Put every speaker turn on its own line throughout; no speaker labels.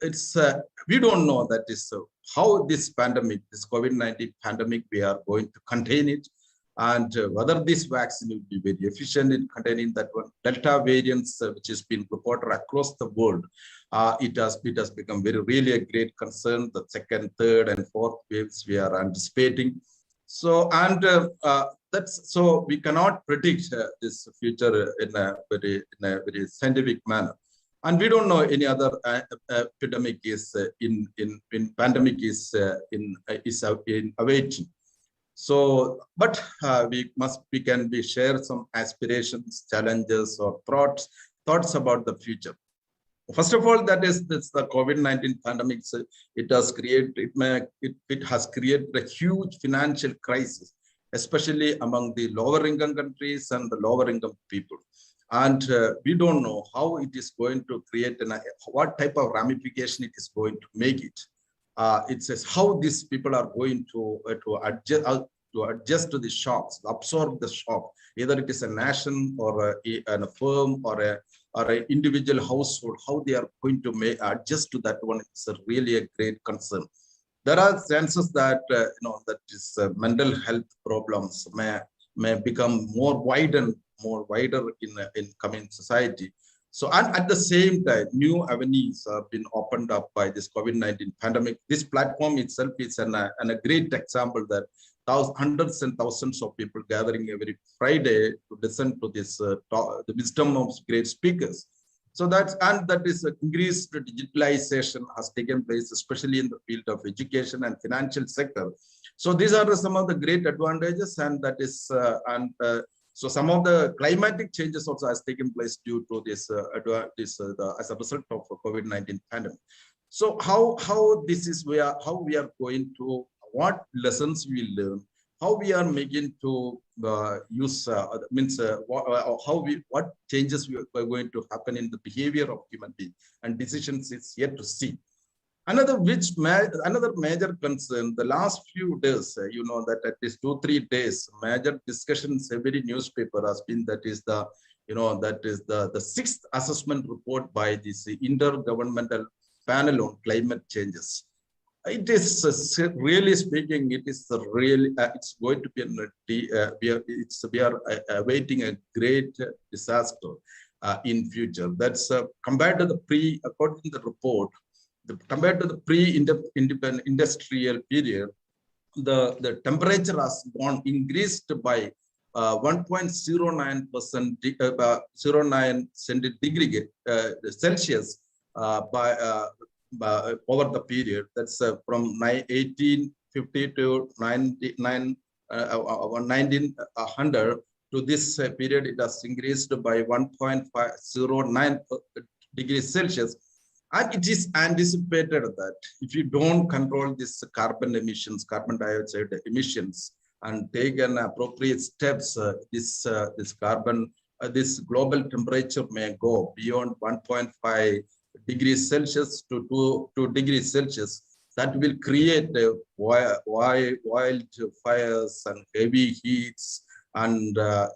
it's we don't know that is how this pandemic, this COVID-19 pandemic, we are going to contain it, and whether this vaccine will be very efficient in containing that one. Delta variants, which has been reported across the world, it has become really a great concern. The second, third, and fourth waves we are anticipating. So that's so we cannot predict this future in a very scientific manner. And we don't know any other epidemic is in pandemic is in awaiting. So, but we can share some aspirations, challenges, or thoughts about the future. First of all, that's the COVID-19 pandemic. It has created a huge financial crisis, especially among the lower income countries and the lower income people. And we don't know how it is going to create what type of ramification it is going to make it. It says how these people are going to adjust to the shocks, absorb the shock. Either it is a nation or a firm or an individual household, how they are going to adjust to that one is really a great concern. There are chances that that is mental health problems may become more wider in coming society. So, and at the same time, new avenues have been opened up by this COVID-19 pandemic. This platform itself is a great example that hundreds and thousands of people gathering every Friday to listen to this the wisdom of great speakers. So that is increased digitalization has taken place, especially in the field of education and financial sector. So these are some of the great advantages, and that is so some of the climatic changes also has taken place due to this as a result of COVID-19 pandemic. So how we are going to, what lessons we learn, how we are making to use what changes are going to happen in the behavior of human beings and decisions is yet to see. Another major concern, the last few days, that at least 2-3 days, major discussions, every newspaper has been that is the 6th assessment report by this intergovernmental panel on climate changes. It is really speaking, it is really, it's going to be, we are awaiting a great disaster in future. That's compared to according to the report, compared to the pre-independent industrial period, the temperature has increased by 1.09%, 09 degree Celsius by over the period. That's from 1850 to 1900 to this period. It has increased by 1.509 degrees Celsius. And it is anticipated that if you don't control this carbon dioxide emissions, and take an appropriate steps, this this global temperature may go beyond 1.5 degrees Celsius to 2 degrees Celsius. That will create wildfires and heavy heats and the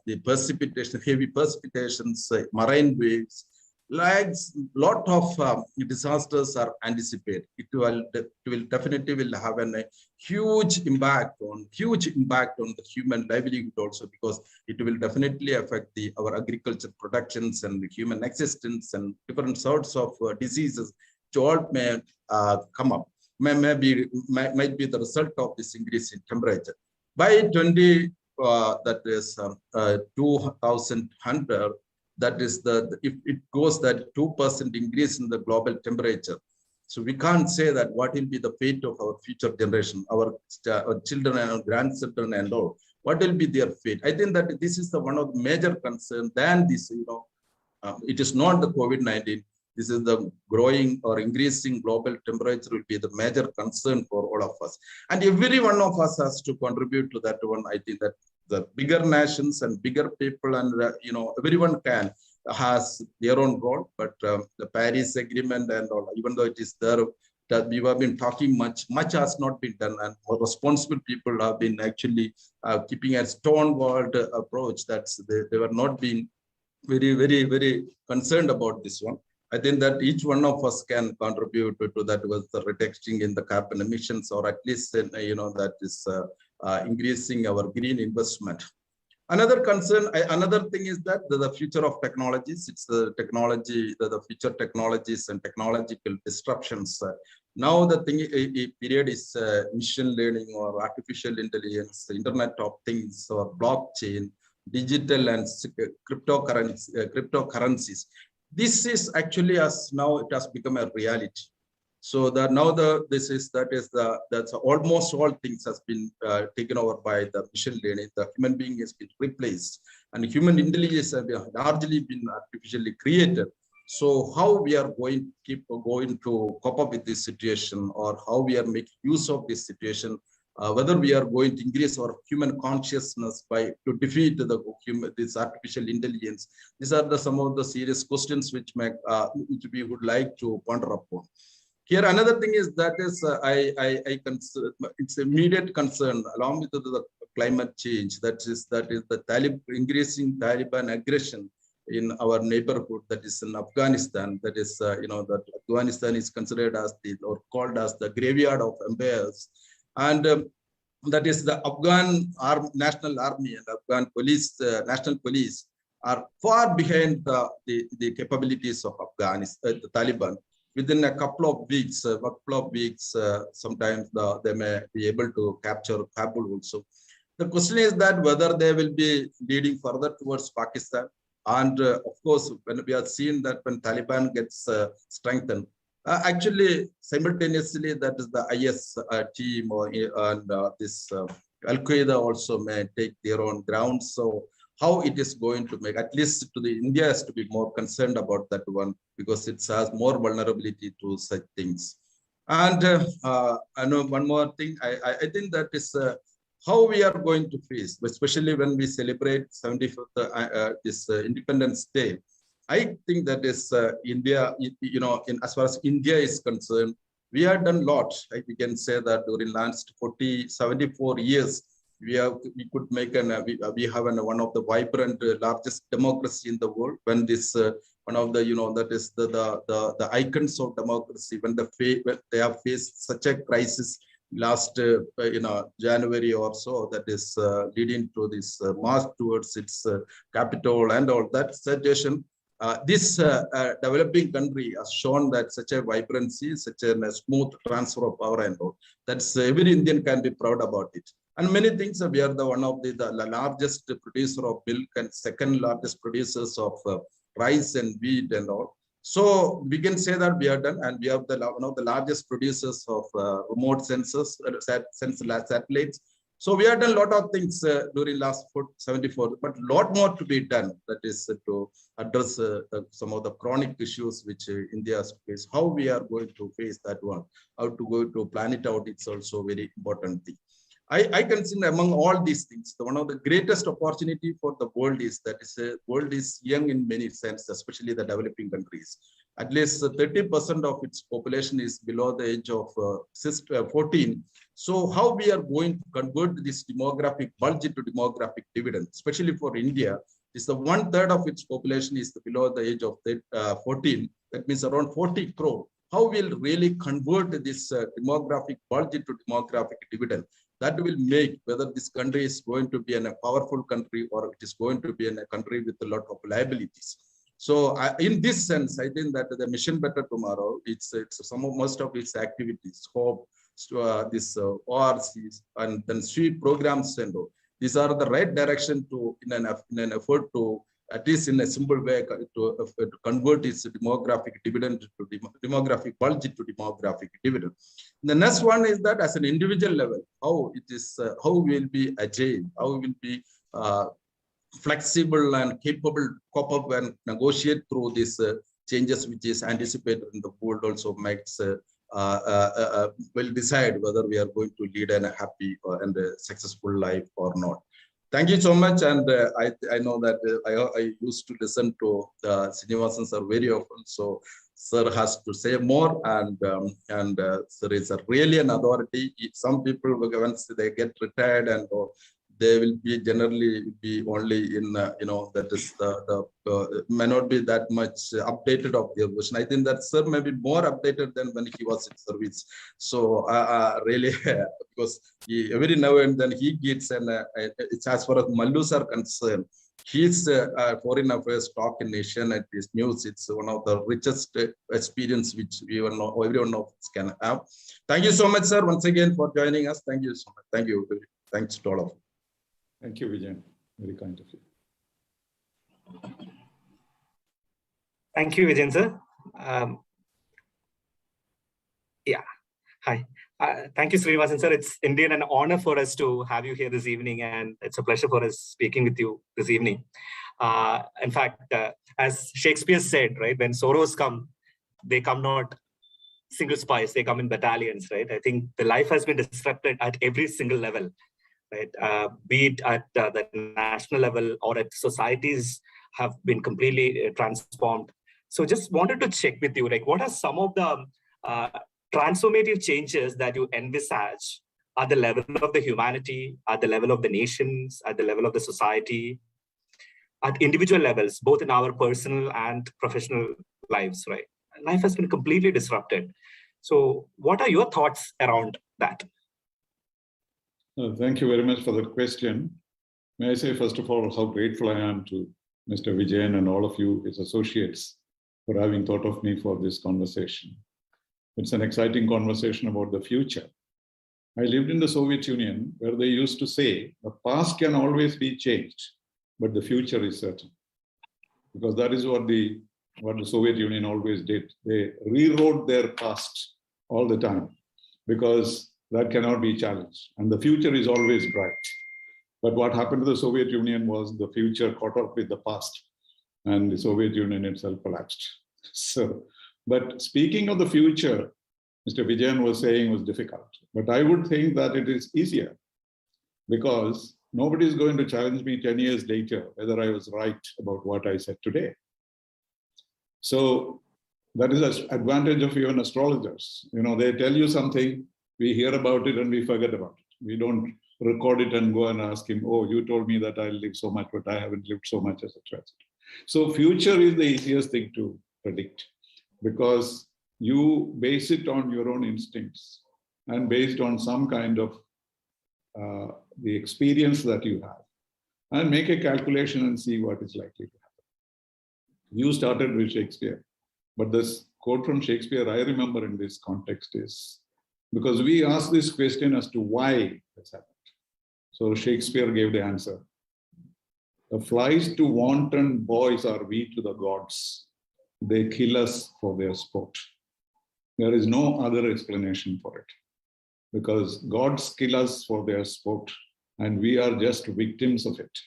heavy precipitations, marine waves. Like lot of disasters are anticipated. It will definitely have a huge impact on the human livelihood also, because it will definitely affect our agriculture productions and the human existence, and different sorts of diseases which all may come up, might be the result of this increase in temperature. By 20 that is 2100. That is if it goes that 2% increase in the global temperature. So we can't say that what will be the fate of our future generation, our children and our grandchildren and all. What will be their fate? I think that this is one of the major concerns than this, it is not the COVID-19. This is the growing or increasing global temperature will be the major concern for all of us. And every one of us has to contribute to that one. I think that the bigger nations and bigger people and, everyone has their own role, but the Paris Agreement and all, even though it is there, that we have been talking much has not been done, and responsible people have been actually keeping a stone-walled approach. That's they were not being very concerned about this one. I think that each one of us can contribute to that with the reduction in the carbon emissions, or at least, that is increasing our green investment. Another concern, another thing is that the future of technologies, it's the technology, the future technologies and technological disruptions. Now the period is machine learning or artificial intelligence, Internet of Things or blockchain, digital and cryptocurrencies. This is actually, as now it has become a reality. So that now that's almost all things has been taken over by the machine learning. The human being has been replaced, and human intelligence has largely been artificially created. So how we are going to cope up with this situation, or how we are making use of this situation, whether we are going to increase our human consciousness to defeat this artificial intelligence. These are some of the serious questions which we would like to ponder upon. Here, another thing is that it's immediate concern along with the climate change. That is the increasing Taliban aggression in our neighborhood. That is in Afghanistan. That is that Afghanistan is considered as or called as the graveyard of empires, and that is the Afghan National Army and Afghan police, national police, are far behind the capabilities of Afghanistan, the Taliban. Within a couple of weeks, sometimes they may be able to capture Kabul also. The question is that whether they will be leading further towards Pakistan. And of course, when we have seen that when Taliban gets strengthened, actually simultaneously that is the IS team and this Al-Qaeda also may take their own ground. So how it is going to make, at least to India has to be more concerned about that one, because it has more vulnerability to such things. And I know one more thing, I think that is how we are going to face, especially when we celebrate 75th this Independence Day. I think that is India, as far as India is concerned, we have done a lot. We can say that during last 74 years, we could make we have one of the vibrant, largest democracy in the world. When this one of the that is the icons of democracy, when they have faced such a crisis last January or so, that is leading to this march towards its capital and all that situation. This developing country has shown that such a vibrancy, such a smooth transfer of power and all. That's every Indian can be proud about it. And many things, we are one of the largest producer of milk and second largest producers of rice and wheat and all. So we can say that we are done, and we have one of the largest producers of remote sensors, satellites. So we have done a lot of things during last 74, but a lot more to be done. That is to address some of the chronic issues which India has faced. How we are going to face that one, how to go to plan it out, it's also very important thing. I consider among all these things, one of the greatest opportunity for the world is that world is young in many sense, especially the developing countries. At least 30% of its population is below the age of 14. So how we are going to convert this demographic bulge into demographic dividend, especially for India, is the 1/3 of its population is below the age of 14. That means around 40 crore. How will really convert this demographic bulge into demographic dividend? That will make whether this country is going to be a powerful country or it is going to be a country with a lot of liabilities. So in this sense, I think that the Mission Better Tomorrow, it's most of its activities, hope, this ORCs and then sweep programs and all. These are the right direction to in an effort to, at least in a simple way, to convert its demographic dividend to demographic bulge to demographic dividend. The next one is that as an individual level, how it is, how we will be agile, how we will be flexible and capable to cope up and negotiate through these changes which is anticipated in the world. Also makes will decide whether we are going to lead a happy and a successful life or not. Thank you so much, and I know that I used to listen to Sreenivasan sir very often, so sir has to say more, and sir is really an authority. Some people, once they get retired and they will be generally be only in, that is may not be that much updated of their version. I think that sir may be more updated than when he was in service. So really, because every now and then he gets, and it's as far as Mallus are concerned, his foreign affairs talk in Asian at this news, it's one of the richest experience which everyone of us can have. Thank you so much, sir, once again for joining us. Thank you so much. Thank you. Thanks to all of you.
Thank you, Vijayan. Very kind of you.
Thank you, Vijayan, sir. Yeah. Hi. Thank you, Sreenivasan, sir. It's indeed an honor for us to have you here this evening, and it's a pleasure for us speaking with you this evening. In fact, as Shakespeare said, right, when sorrows come, they come not single spies, they come in battalions, right? I think the life has been disrupted at every single level, right? Be it at the national level or at societies have been completely transformed. So just wanted to check with you, like, what are some of the transformative changes that you envisage at the level of the humanity, at the level of the nations, at the level of the society, at individual levels, both in our personal and professional lives, right? Life has been completely disrupted. So what are your thoughts around that?
Thank you very much for that question. May I say, first of all, how grateful I am to Mr. Vijayan and all of you, his associates, for having thought of me for this conversation. It's an exciting conversation about the future. I lived in the Soviet Union, where they used to say, the past can always be changed, but the future is certain. Because that is what the Soviet Union always did. They rewrote their past all the time, because that cannot be challenged. And the future is always bright. But what happened to the Soviet Union was the future caught up with the past, and the Soviet Union itself collapsed. So, but speaking of the future, Mr. Vijayan was saying was difficult. But I would think that it is easier, because nobody is going to challenge me 10 years later whether I was right about what I said today. So that is the advantage of even astrologers. You know, they tell you something, we hear about it and we forget about it. We don't record it and go and ask him, oh, you told me that I'll live so much, but I haven't lived so much, etc. So future is the easiest thing to predict, because you base it on your own instincts and based on some kind of the experience that you have, and make a calculation and see what is likely to happen. You started with Shakespeare, but this quote from Shakespeare I remember in this context is because we asked this question as to why this happened. So Shakespeare gave the answer. The flies to wanton boys are we to the gods. They kill us for their sport. There is no other explanation for it, because gods kill us for their sport and we are just victims of it.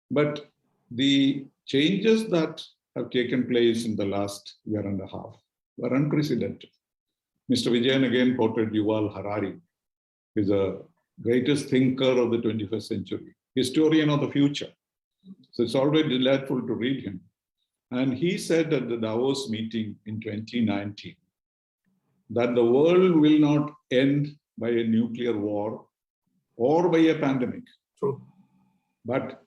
But the changes that have taken place in the last year and a half were unprecedented. Mr. Vijayan again quoted Yuval Harari, who is the greatest thinker of the 21st century, historian of the future. So it's always delightful to read him. And he said at the Davos meeting in 2019 that the world will not end by a nuclear war or by a pandemic.
True.
But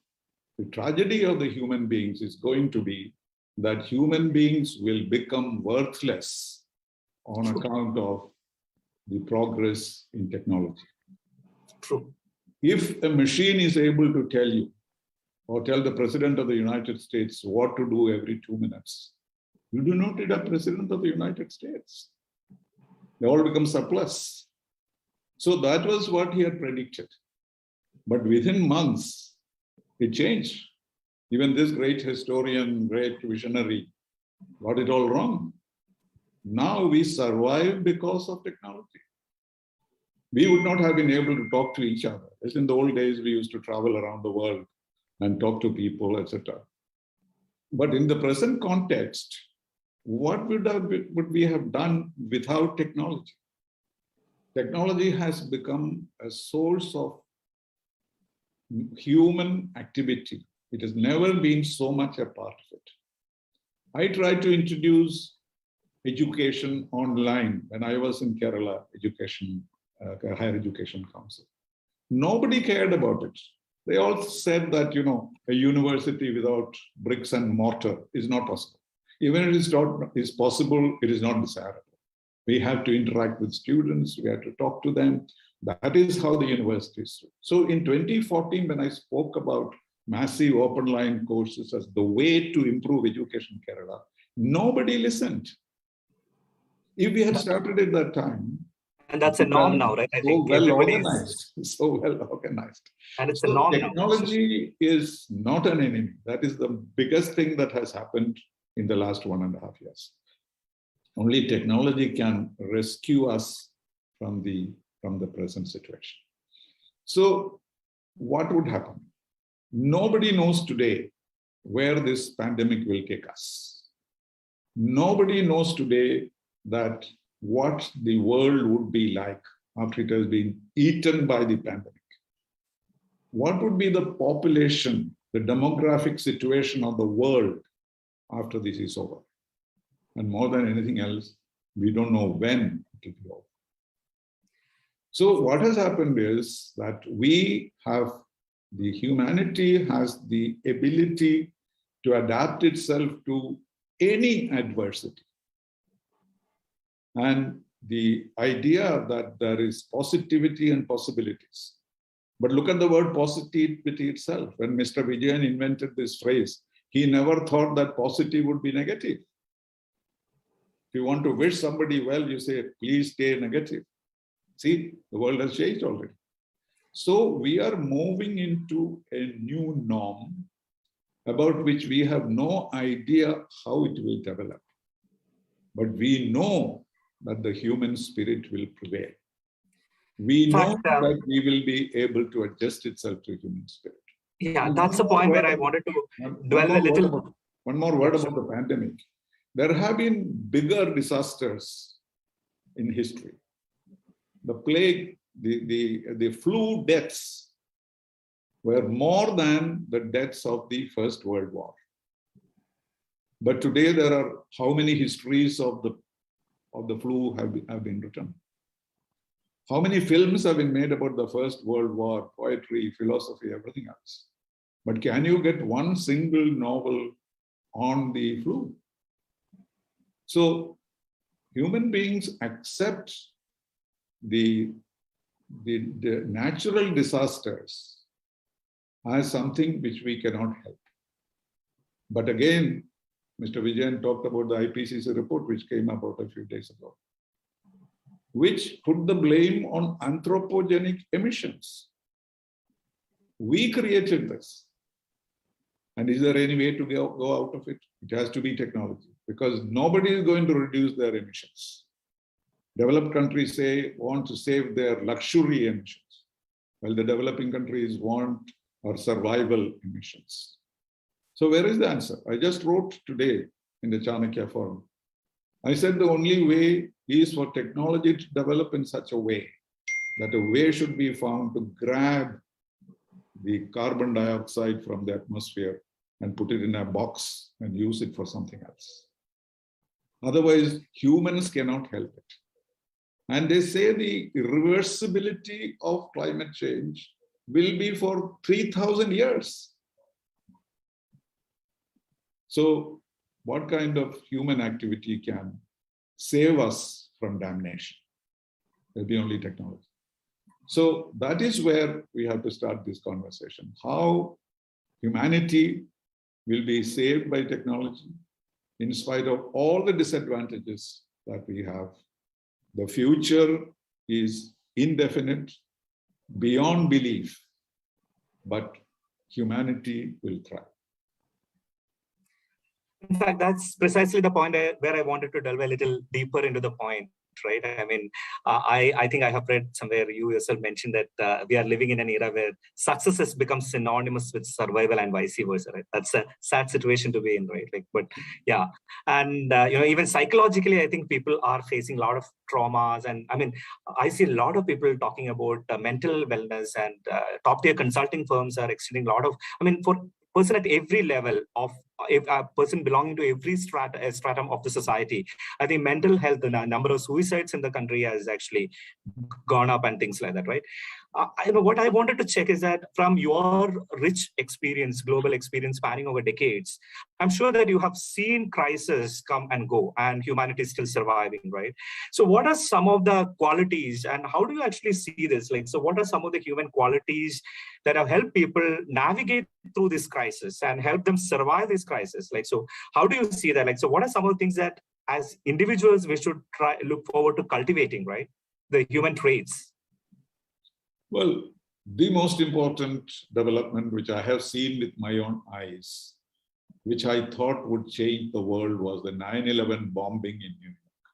the tragedy of the human beings is going to be that human beings will become worthless on account of the progress in technology.
True.
If a machine is able to tell you or tell the President of the United States what to do every 2 minutes, you do not need a President of the United States. They all become surplus. So that was what he had predicted. But within months, it changed. Even this great historian, great visionary, got it all wrong. Now we survive because of technology. We would not have been able to talk to each other. As in the old days, we used to travel around the world and talk to people, etc. But in the present context, what would we have done without technology? Technology has become a source of human activity. It has never been so much a part of it. I tried to introduce education online when I was in Kerala Higher Education Council. Nobody cared about it. They all said that, you know, a university without bricks and mortar is not possible. Even if it is possible, it is not desirable. We have to interact with students, we have to talk to them. That is how the university is. So in 2014, when I spoke about massive open line courses as the way to improve education in Kerala, nobody listened. If we had started at that time,
and that's a norm now, right? I think
well organized, so well organized.
And it's a norm now.
Technology is not an enemy. That is the biggest thing that has happened in the last 1.5 years. Only technology can rescue us from the present situation. So what would happen? Nobody knows today where this pandemic will take us. Nobody knows today that what the world would be like after it has been eaten by the pandemic. What would be the population, the demographic situation of the world after this is over? And more than anything else, we don't know when it will be over. So what has happened is that the humanity has the ability to adapt itself to any adversity. And the idea that there is positivity and possibilities. But look at the word positivity itself. When Mr. Vijayan invented this phrase, he never thought that positive would be negative. If you want to wish somebody well, you say, please stay negative. See, the world has changed already. So we are moving into a new norm about which we have no idea how it will develop. But we know that the human spirit will prevail. We know that we will be able to adjust itself to human spirit.
Yeah, that's the point where I wanted to dwell a little.
One more word about the pandemic. There have been bigger disasters in history. The plague, the flu deaths were more than the deaths of the First World War. But today there are how many histories of the flu have been written? How many films have been made about the First World War, poetry, philosophy, everything else? But can you get one single novel on the flu? So human beings accept the natural disasters as something which we cannot help. But again, Mr. Vijayan talked about the IPCC report, which came about a few days ago, which put the blame on anthropogenic emissions. We created this. And is there any way to go out of it? It has to be technology, because nobody is going to reduce their emissions. Developed countries want to save their luxury emissions, while the developing countries want our survival emissions. So where is the answer? I just wrote today in the Chanakya forum. I said the only way is for technology to develop in such a way that a way should be found to grab the carbon dioxide from the atmosphere and put it in a box and use it for something else. Otherwise, humans cannot help it. And they say the irreversibility of climate change will be for 3,000 years. So what kind of human activity can save us from damnation? There'll be only technology. So that is where we have to start this conversation. How humanity will be saved by technology in spite of all the disadvantages that we have. The future is indefinite, beyond belief, but humanity will thrive.
In fact, that's precisely the point where I wanted to delve a little deeper into the point, right? I mean, I think I have read somewhere you yourself mentioned that we are living in an era where success has become synonymous with survival and vice versa, right? That's a sad situation to be in, right? Like, but yeah, and even psychologically, I think people are facing a lot of traumas, and I mean, I see a lot of people talking about mental wellness, and top-tier consulting firms are extending a lot of, I mean, for person at every level of a person belonging to every stratum of the society. I think mental health, the number of suicides in the country has actually gone up and things like that, right? What I wanted to check is that from your rich experience, global experience spanning over decades, I'm sure that you have seen crises come and go and humanity is still surviving, right? So what are some of the qualities and how do you actually see this? Like, so what are some of the human qualities that have helped people navigate through this crisis and help them survive this crisis? Like, so how do you see that? Like, so what are some of the things that as individuals we should look forward to cultivating, right? The human traits.
Well, the most important development which I have seen with my own eyes, which I thought would change the world, was the 9/11 bombing in New York.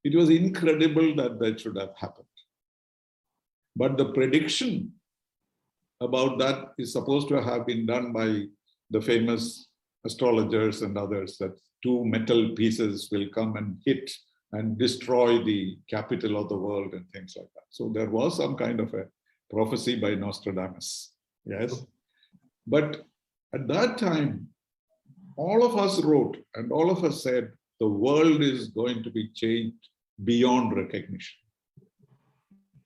It was incredible that should have happened. But the prediction about that is supposed to have been done by the famous astrologers and others, that two metal pieces will come and hit and destroy the capital of the world and things like that. So there was some kind of a prophecy by Nostradamus, yes. But at that time, all of us wrote and all of us said, the world is going to be changed beyond recognition.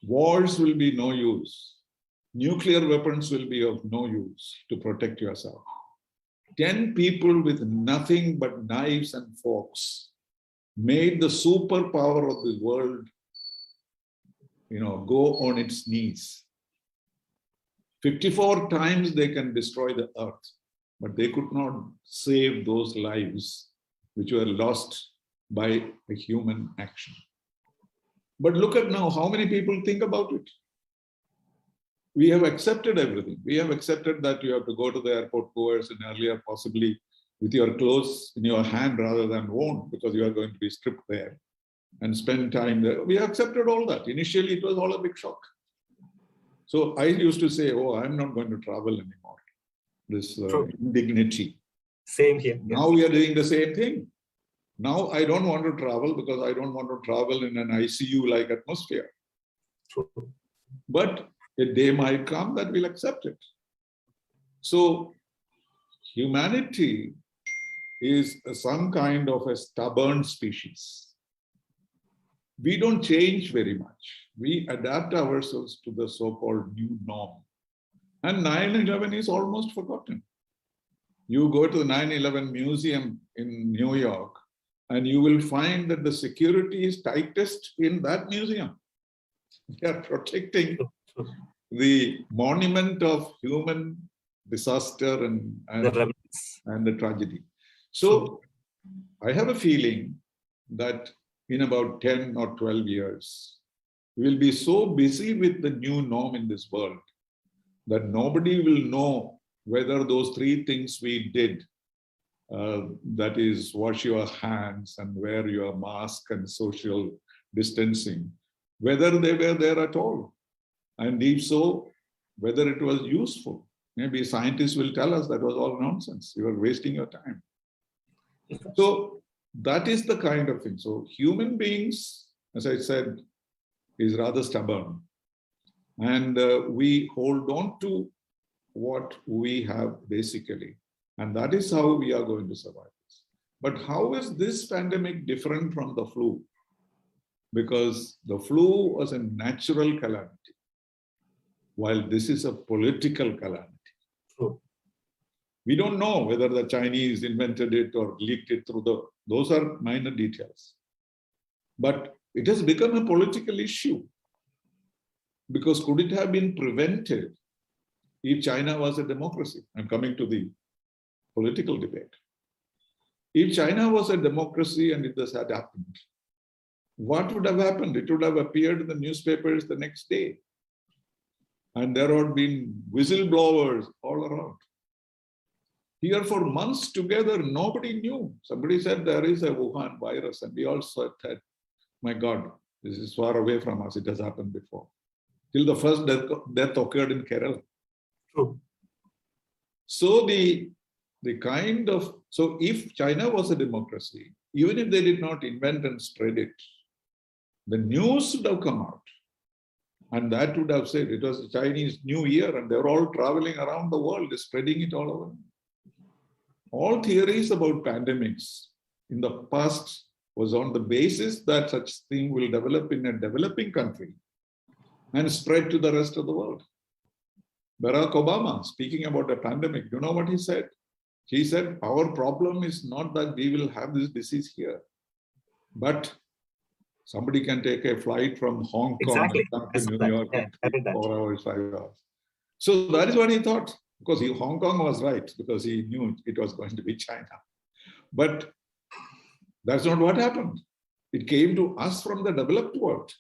Wars will be no use. Nuclear weapons will be of no use to protect yourself. 10 people with nothing but knives and forks made the superpower of the world, go on its knees. 54 times they can destroy the earth, but they could not save those lives which were lost by a human action. But look at now, how many people think about it? We have accepted everything. We have accepted that you have to go to the airport 2 hours earlier, possibly with your clothes in your hand rather than worn, because you are going to be stripped there and spend time there. We accepted all that. Initially, it was all a big shock. So I used to say, oh, I'm not going to travel anymore. This indignity.
Same here.
Now we are doing the same thing. Now I don't want to travel because I don't want to travel in an ICU-like atmosphere.
True.
But a day might come that we'll accept it. So humanity is some kind of a stubborn species. We don't change very much. We adapt ourselves to the so-called new norm. And 9/11 is almost forgotten. You go to the 9/11 museum in New York, and you will find that the security is tightest in that museum. They are protecting the monument of human disaster and the tragedy. So I have a feeling that in about 10 or 12 years, we will be so busy with the new norm in this world that nobody will know whether those 3 things we did, that is wash your hands and wear your mask and social distancing, whether they were there at all. And if so, whether it was useful. Maybe scientists will tell us that was all nonsense. You were wasting your time. So that is the kind of thing. So human beings, as I said, is rather stubborn. And we hold on to what we have basically. And that is how we are going to survive this. But how is this pandemic different from the flu? Because the flu was a natural calamity, while this is a political calamity.
True.
We don't know whether the Chinese invented it or leaked it through those are minor details. But it has become a political issue. Because could it have been prevented if China was a democracy? I'm coming to the political debate. If China was a democracy and this had happened, what would have happened? It would have appeared in the newspapers the next day. And there would have been whistleblowers all around. Here for months together, nobody knew. Somebody said there is a Wuhan virus, and we all said, my God, this is far away from us. It has happened before. Till the first death occurred in Kerala.
True.
So so if China was a democracy, even if they did not invent and spread it, the news would have come out. And that would have said it was the Chinese New Year and they're all traveling around the world, spreading it all over. All theories about pandemics in the past was on the basis that such thing will develop in a developing country and spread to the rest of the world. Barack Obama, speaking about a pandemic, you know what he said? He said, our problem is not that we will have this disease here, but somebody can take a flight from Hong Kong and come to New York in 4 hours, 5 hours. So that is what he thought. Because Hong Kong was right, because he knew it was going to be China. But that's not what happened. It came to us from the developed world.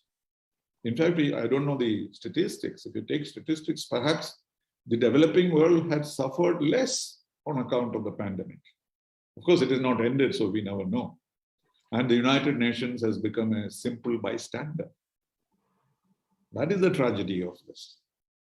In fact, I don't know the statistics. If you take statistics, perhaps the developing world had suffered less on account of the pandemic. Of course, it is not ended, so we never know. And the United Nations has become a simple bystander. That is the tragedy of this.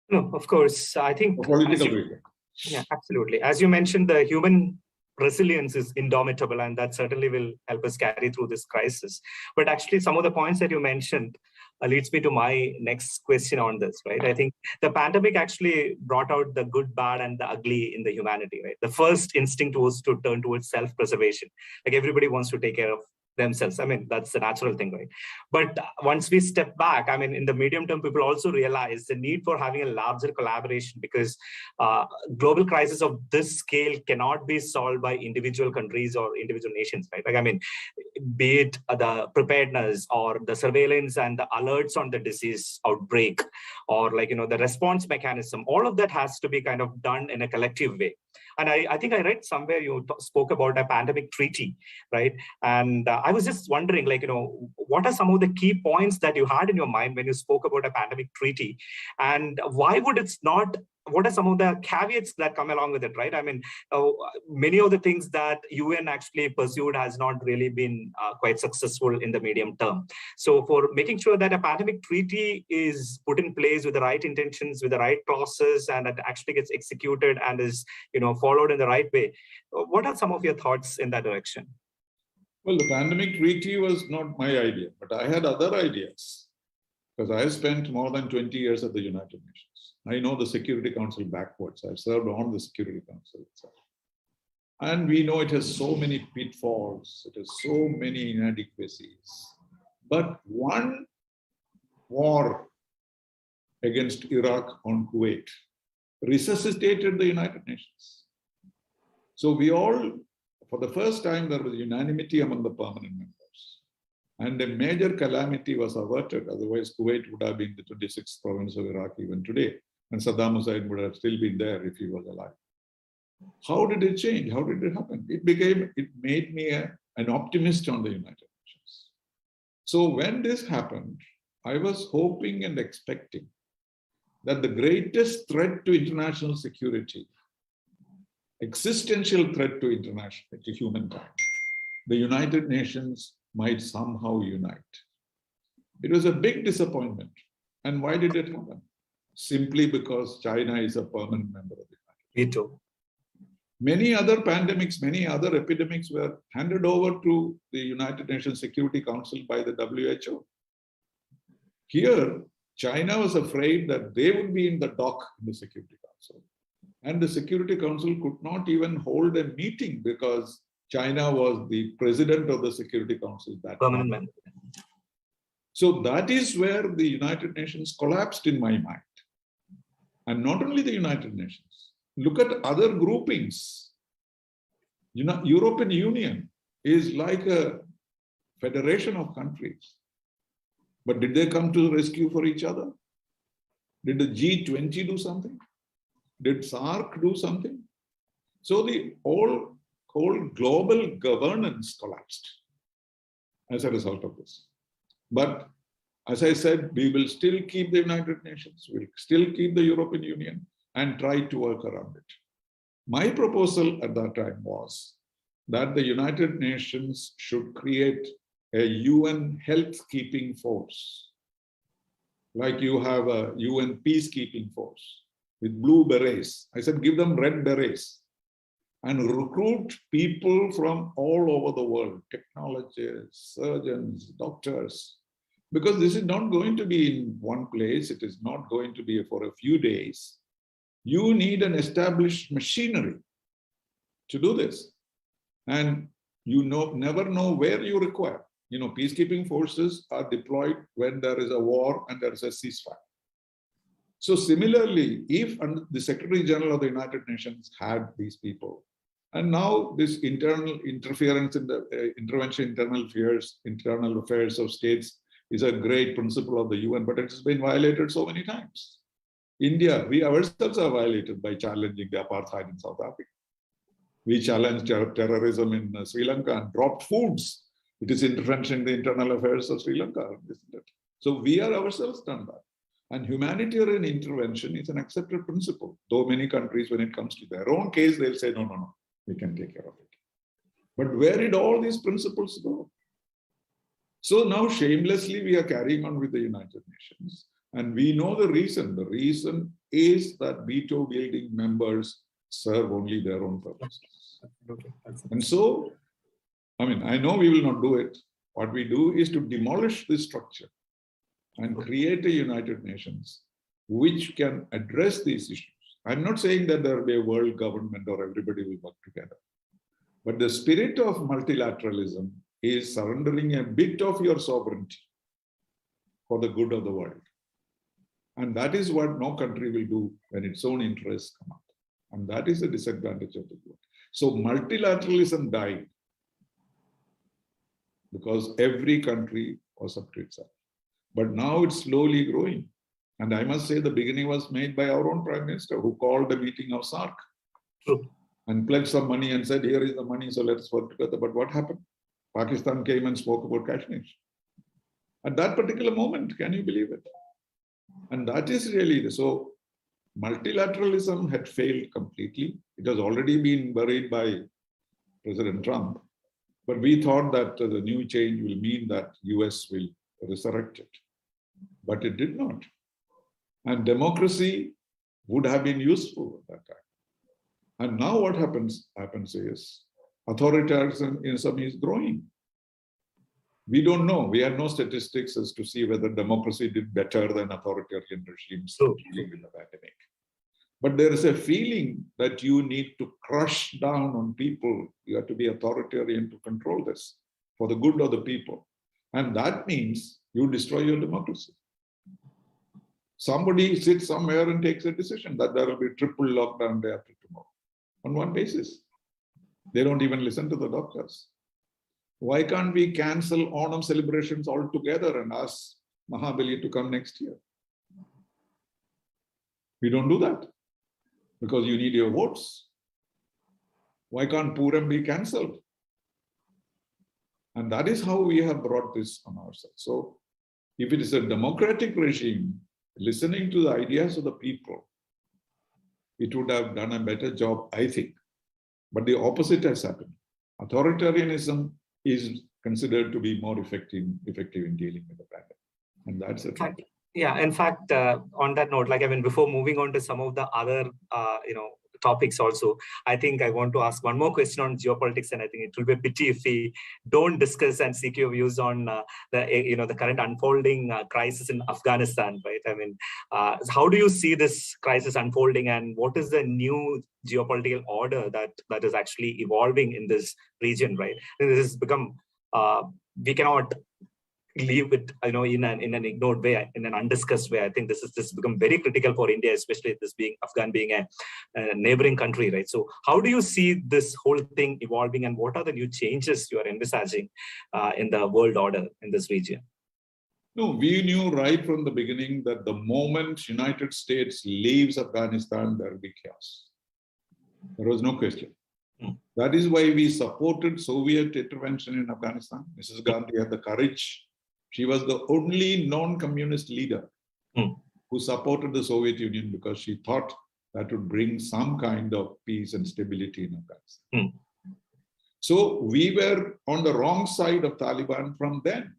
No, of course, I think...
Political reason.
Yeah, absolutely. As you mentioned, the human resilience is indomitable, and that certainly will help us carry through this crisis. But actually, some of the points that you mentioned leads me to my next question on this, right? I think the pandemic actually brought out the good, bad, and the ugly in the humanity, right? The first instinct was to turn towards self-preservation. Like everybody wants to take care of themselves. I mean, that's the natural thing, right? But once we step back, I mean, in the medium term, people also realize the need for having a larger collaboration, because global crisis of this scale cannot be solved by individual countries or individual nations, right? Like, I mean, be it the preparedness or the surveillance and the alerts on the disease outbreak, or like, you know, the response mechanism, all of that has to be kind of done in a collective way. And I think I read somewhere you spoke about a pandemic treaty, right? And I was just wondering, like, you know, what are some of the key points that you had in your mind when you spoke about a pandemic treaty? And why would it not, what are some of the caveats that come along with it, right? I mean, many of the things that UN actually pursued has not really been quite successful in the medium term. So for making sure that a pandemic treaty is put in place with the right intentions, with the right process, and it actually gets executed and is, you know, followed in the right way, what are some of your thoughts in that direction?
Well, the pandemic treaty was not my idea, but I had other ideas, because I spent more than 20 years at the United Nations. I know the Security Council backwards. I've served on the Security Council itself. And we know it has so many pitfalls, it has so many inadequacies. But one war against Iraq on Kuwait resuscitated the United Nations. So we all, for the first time, there was unanimity among the permanent members. And a major calamity was averted. Otherwise, Kuwait would have been the 26th province of Iraq even today. And Saddam Hussein would have still been there if he was alive. How did it change? How did it happen? It made me an optimist on the United Nations. So when this happened, I was hoping and expecting that the greatest threat to international security, existential threat to humankind, the United Nations might somehow unite. It was a big disappointment. And why did it happen? Simply because China is a permanent member of the United Nations. Many other pandemics, many other epidemics were handed over to the United Nations Security Council by the WHO. Here, China was afraid that they would be in the dock in the Security Council. And the Security Council could not even hold a meeting because China was the president of the Security Council. That permanent member. So that is where the United Nations collapsed in my mind. And not only the United Nations. Look at other groupings. You know, European Union is like a federation of countries. But did they come to the rescue for each other? Did the G20 do something? Did SAARC do something? So the whole global governance collapsed as a result of this. But as I said, we will still keep the United Nations, we'll still keep the European Union and try to work around it. My proposal at that time was that the United Nations should create a UN health-keeping force. Like you have a UN peacekeeping force with blue berets. I said, give them red berets and recruit people from all over the world, technologists, surgeons, doctors, because this is not going to be in one place. It is not going to be for a few days. You need an established machinery to do this. And you never know where you require. Peacekeeping forces are deployed when there is a war and there is a ceasefire. So similarly, if the Secretary General of the United Nations had these people, and now this internal interference in the intervention, internal affairs of states is a great principle of the UN, but it has been violated so many times. India, we ourselves are violated by challenging the apartheid in South Africa. We challenged terrorism in Sri Lanka and dropped foods. It is intervention in the internal affairs of Sri Lanka, isn't it? So we are ourselves done that. And humanitarian intervention is an accepted principle, though many countries, when it comes to their own case, they'll say, no, we can take care of it. But where did all these principles go? So now shamelessly, we are carrying on with the United Nations. And we know the reason. The reason is that veto-wielding members serve only their own purposes. And so, I know we will not do it. What we do is to demolish this structure and create a United Nations which can address these issues. I'm not saying that there will be a world government or everybody will work together. But the spirit of multilateralism is surrendering a bit of your sovereignty for the good of the world. And that is what no country will do when its own interests come up. And that is the disadvantage of the world. So multilateralism died because every country was up to itself. But now it's slowly growing. And I must say the beginning was made by our own Prime Minister, who called a meeting of SAARC and pledged some money and said, here is the money, so let's work together. But what happened? Pakistan came and spoke about Kashmir. At that particular moment, can you believe it? And that is really, so multilateralism had failed completely. It has already been buried by President Trump. But we thought that the new change will mean that US will resurrect it. But it did not. And democracy would have been useful at that time. And now what happens is authoritarianism is growing. We don't know. We have no statistics as to see whether democracy did better than authoritarian regimes dealing with the pandemic. But there is a feeling that you need to crush down on people. You have to be authoritarian to control this for the good of the people. And that means you destroy your democracy. Somebody sits somewhere and takes a decision that there will be triple lockdown day after tomorrow on one basis. They don't even listen to the doctors. Why can't we cancel Onam celebrations altogether and ask Mahabali to come next year? We don't do that because you need your votes. Why can't Puram be cancelled? And that is how we have brought this on ourselves. So if it is a democratic regime, listening to the ideas of the people, it would have done a better job, I think. But the opposite has happened. Authoritarianism is considered to be more effective in dealing with the pandemic. And that's a fact.
Yeah, in fact, on that note, before moving on to some of the other, topics also, I think I want to ask one more question on geopolitics, and I think it will be a pity if we don't discuss and seek your views on the current unfolding crisis in Afghanistan, right? How do you see this crisis unfolding, and what is the new geopolitical order that is actually evolving in this region, right? And this has become we cannot leave it, in an ignored way, in an undiscussed way. I think this has become very critical for India, especially this being Afghan being a neighboring country, right? So how do you see this whole thing evolving, and what are the new changes you are envisaging in the world order in this region?
No, we knew right from the beginning that the moment United States leaves Afghanistan, there will be chaos. There was no question. That is why we supported Soviet intervention in Afghanistan. Mrs. Gandhi had the courage. She was the only non-communist leader who supported the Soviet Union because she thought that would bring some kind of peace and stability in Afghanistan. So we were on the wrong side of Taliban from then.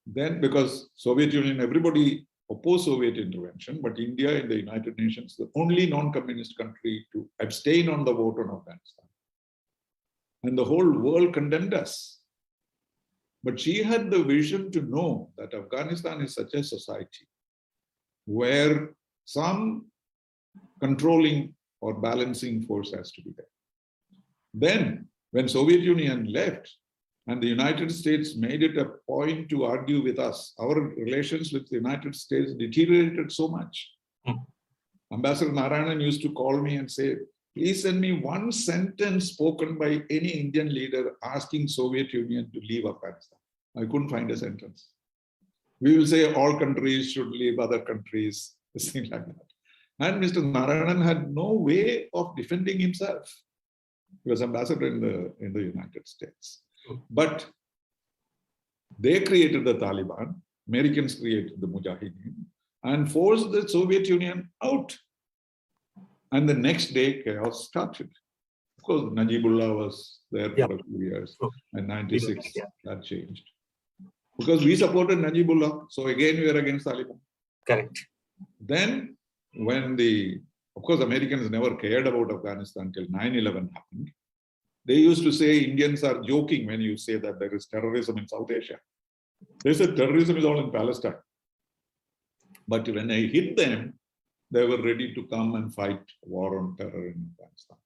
Then, because Soviet Union, everybody opposed Soviet intervention, but India in the United Nations, the only non-communist country to abstain on the vote on Afghanistan. And the whole world condemned us. But she had the vision to know that Afghanistan is such a society where some controlling or balancing force has to be there. Then, when Soviet Union left, and the United States made it a point to argue with us, our relations with the United States deteriorated so much. Ambassador Narayanan used to call me and say, please send me one sentence spoken by any Indian leader asking Soviet Union to leave Afghanistan. I couldn't find a sentence. We will say all countries should leave other countries, things like that. And Mr. Narayanan had no way of defending himself. He was ambassador in the United States. But they created the Taliban, Americans created the Mujahideen, and forced the Soviet Union out. And the next day, chaos started. Of course, Najibullah was there for a few years, and 96, that changed. Because we supported Najibullah, so again we are against Taliban.
Correct.
Then, when of course, Americans never cared about Afghanistan till 9/11 happened. They used to say Indians are joking when you say that there is terrorism in South Asia. They said terrorism is all in Palestine. But when I hit them, they were ready to come and fight war on terror in Afghanistan.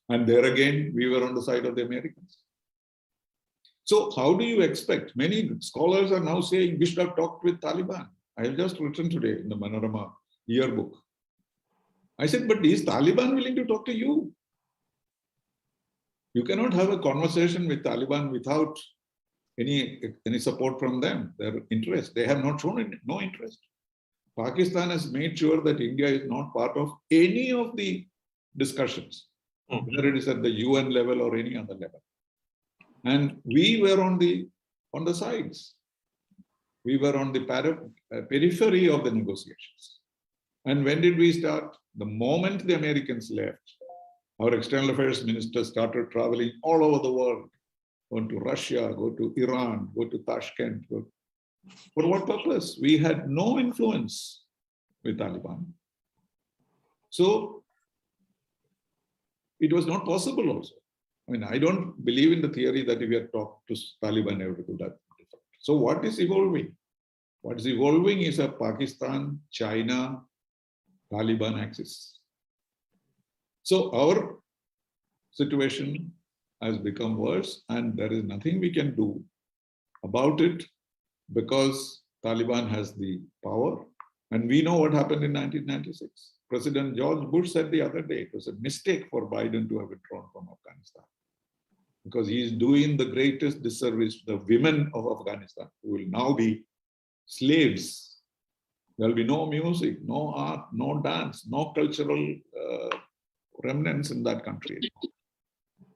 And there again, we were on the side of the Americans. So how do you expect? Many scholars are now saying we should have talked with Taliban. I have just written today in the Manorama yearbook. I said, but is Taliban willing to talk to you? You cannot have a conversation with Taliban without any support from them, their interest. They have not shown no interest. Pakistan has made sure that India is not part of any of the discussions, whether it is at the UN level or any other level. And we were on the sides. We were on the periphery of the negotiations. And when did we start? The moment the Americans left, our external affairs minister started traveling all over the world, go to Russia, go to Iran, go to Tashkent. For what purpose? We had no influence with Taliban. So it was not possible also. I mean, I don't believe in the theory that if we had talked to Taliban, everything would have been different. So what is evolving? What is evolving is a Pakistan, China, Taliban axis. So our situation has become worse, and there is nothing we can do about it because Taliban has the power. And we know what happened in 1996. President George Bush said the other day it was a mistake for Biden to have withdrawn from Afghanistan because he is doing the greatest disservice to the women of Afghanistan, who will now be slaves. There will be no music, no art, no dance, no cultural remnants in that country.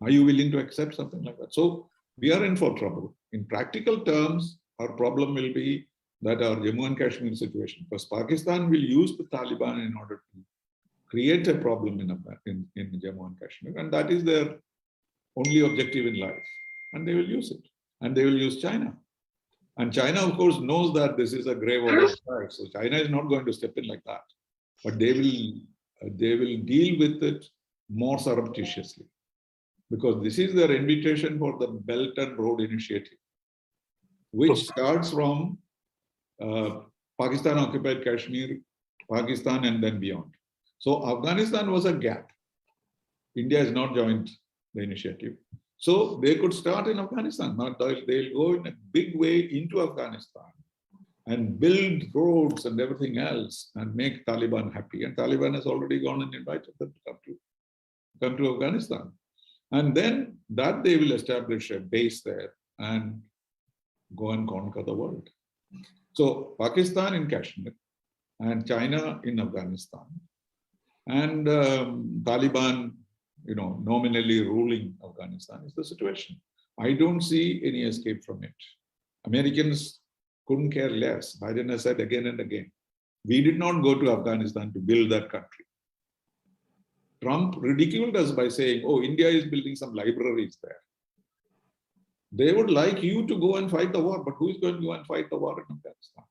Are you willing to accept something like that? So we are in for trouble. In practical terms, our problem will be that our Jammu and Kashmir situation, because Pakistan will use the Taliban in order to create a problem in Jammu and Kashmir, and that is their only objective in life. And they will use it. And they will use China. And China, of course, knows that this is a grave over fire. So China is not going to step in like that. But they will deal with it more surreptitiously. Because this is their invitation for the Belt and Road Initiative, which starts from Pakistan occupied Kashmir, Pakistan, and then beyond. So Afghanistan was a gap. India has not joined the initiative. So they could start in Afghanistan. They'll go in a big way into Afghanistan and build roads and everything else and make Taliban happy. And Taliban has already gone and invited them to come to Afghanistan. And then that they will establish a base there and go and conquer the world. So Pakistan in Kashmir and China in Afghanistan and Taliban, nominally ruling Afghanistan is the situation. I don't see any escape from it. Americans couldn't care less. Biden has said again and again, we did not go to Afghanistan to build that country. Trump ridiculed us by saying, oh, India is building some libraries there. They would like you to go and fight the war, but who is going to go and fight the war in Afghanistan?